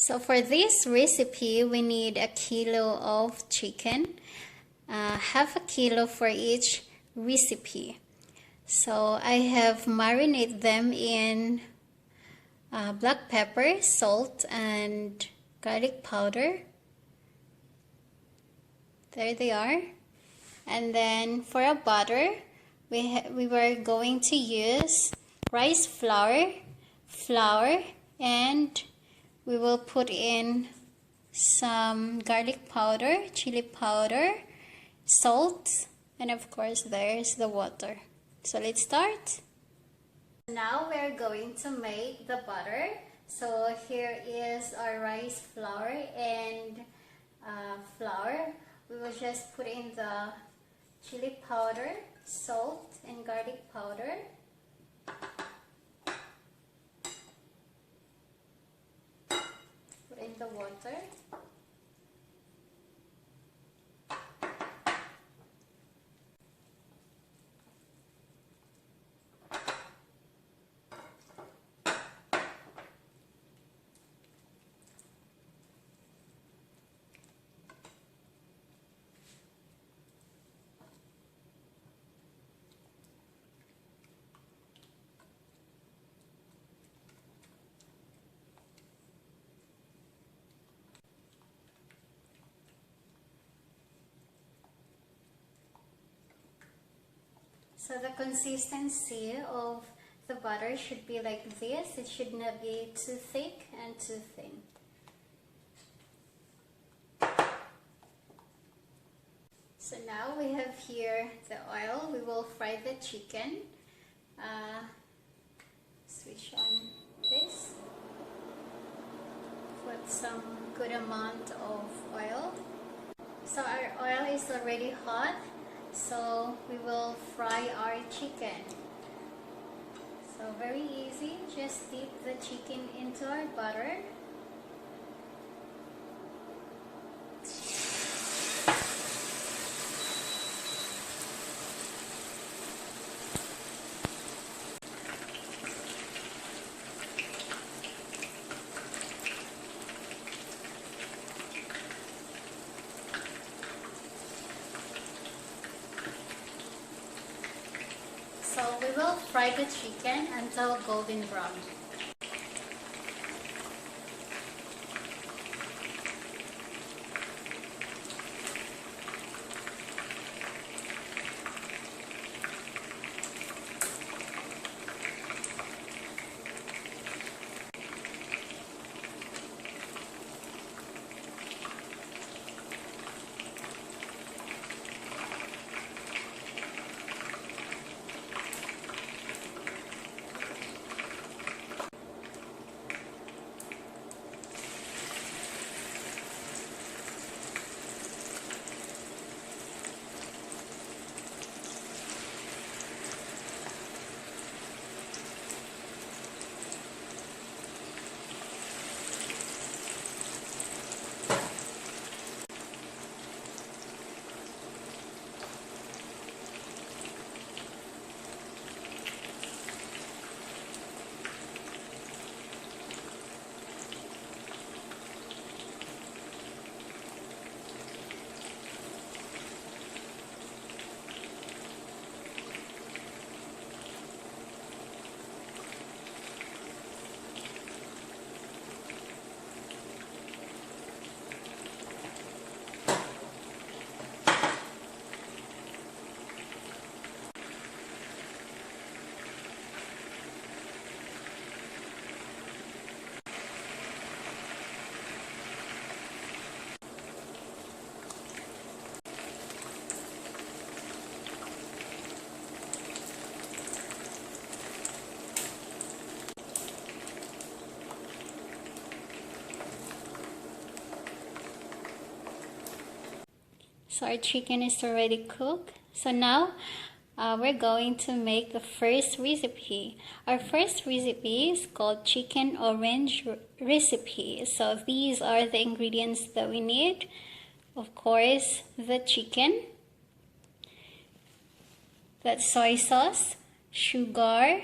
So for this recipe, we need a kilo of chicken, half a kilo for each recipe. So I have marinated them in black pepper, salt, and garlic powder. There they are. And then for a butter, we were going to use rice flour, and we will put in some garlic powder, chili powder, salt, and of course there's the water. So let's start. Now we're going to make the butter. So here is our rice flour and flour. We will just put in the chili powder, salt, and garlic powder. Put in the water. So the consistency of the butter should be like this. It should not be too thick and too thin. So now we have here the oil. We will fry the chicken. Switch on this. Put some good amount of oil. So our oil is already hot. So we will fry our chicken. So very easy, just dip the chicken into our butter. So we will fry the chicken until golden brown. So our chicken is already cooked. So now we're going to make the first recipe. Our first recipe is called chicken orange recipe. So these are the ingredients that we need. Of course, the chicken, that's soy sauce, sugar,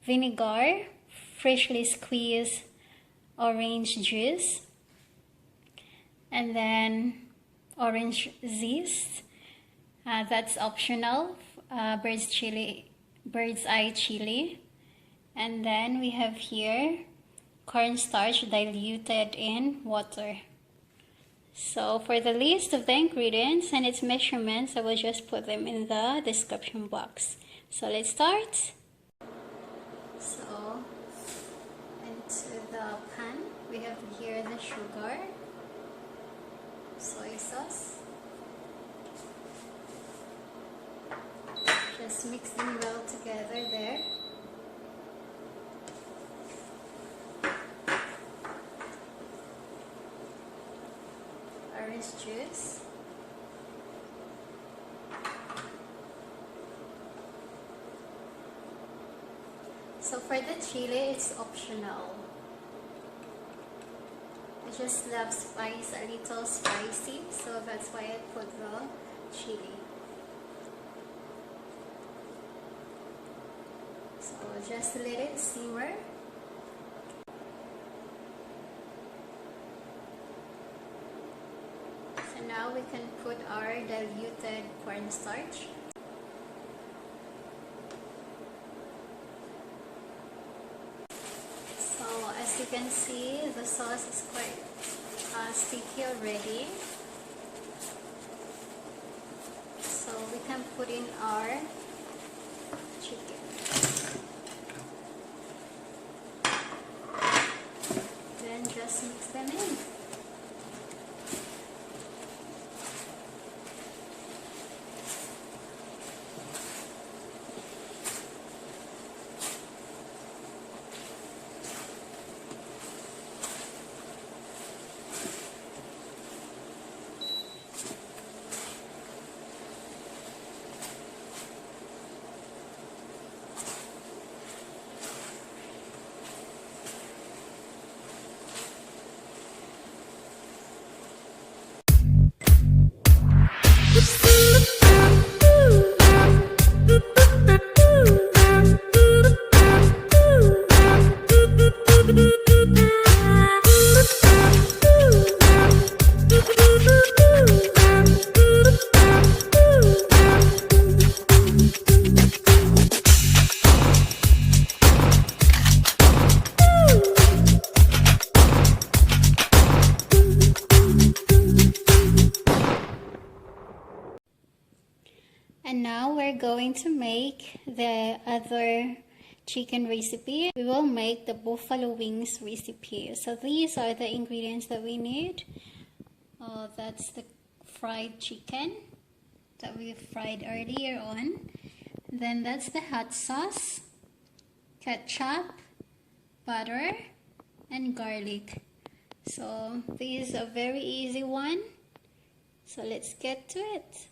vinegar, freshly squeezed orange juice, and then orange zest. That's optional. Bird's eye chili. And then we have here cornstarch diluted in water. So for the list of the ingredients and its measurements, I will just put them in the description box. So let's start. So into the pan, we have here the sugar, soy sauce. Just mix them well together there. Orange juice. So for the chili, it's optional. I just love spice, a little spicy, so that's why I put the chili. So just let it simmer. So now we can put our diluted cornstarch. So as you can see, the sauce is quite sticky already. So we can put in our chicken. Then just mix them in. And now we're going to make the other chicken recipe. We will make the buffalo wings recipe. So these are the ingredients that we need. That's the fried chicken that we fried earlier on. Then that's the hot sauce, ketchup, butter, and garlic. So this is a very easy one. So let's get to it.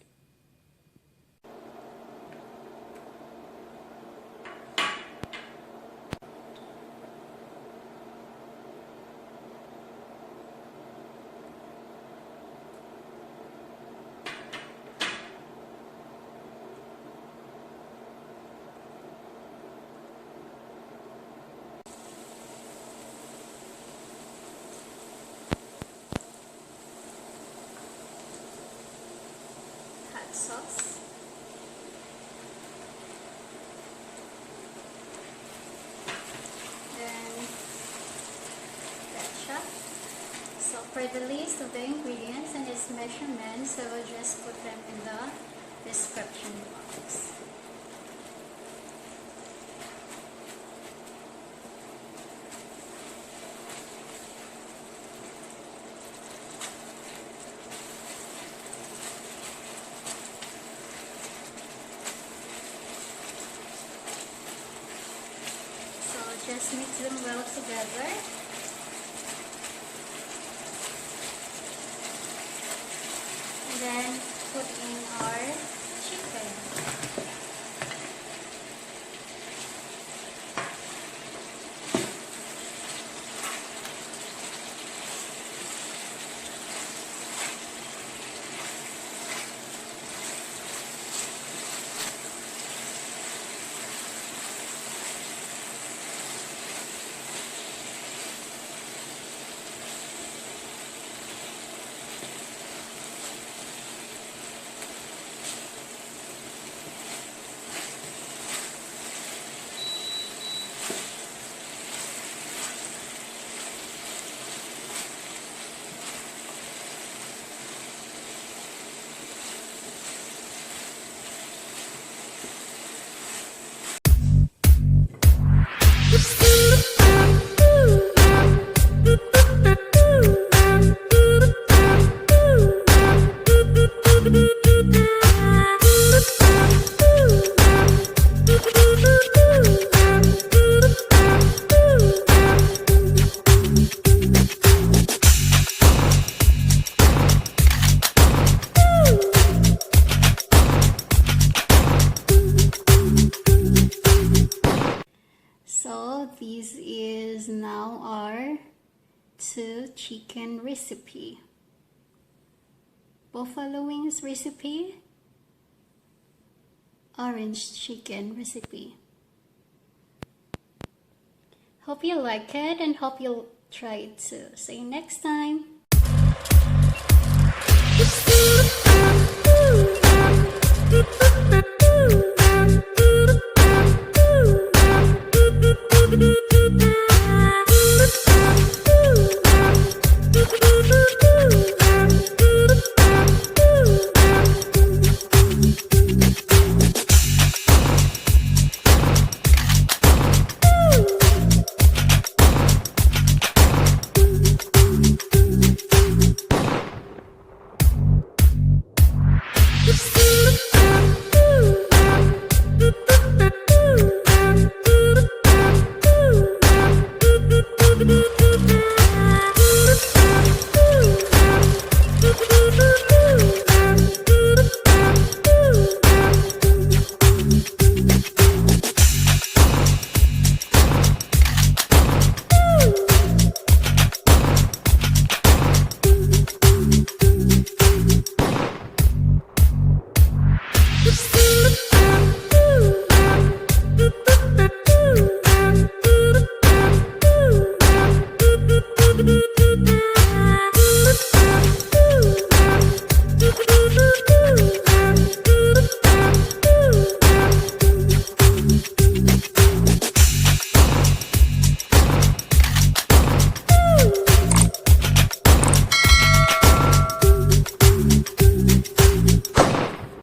Sauce, then ketchup. So for the list of the ingredients and its measurements, I will just put them in the description box. Just mix them well together. And then put in our chicken. So this is now our 2 chicken recipe. Buffalo wings recipe, orange chicken recipe. Hope you like it and hope you'll try it too. See you next time.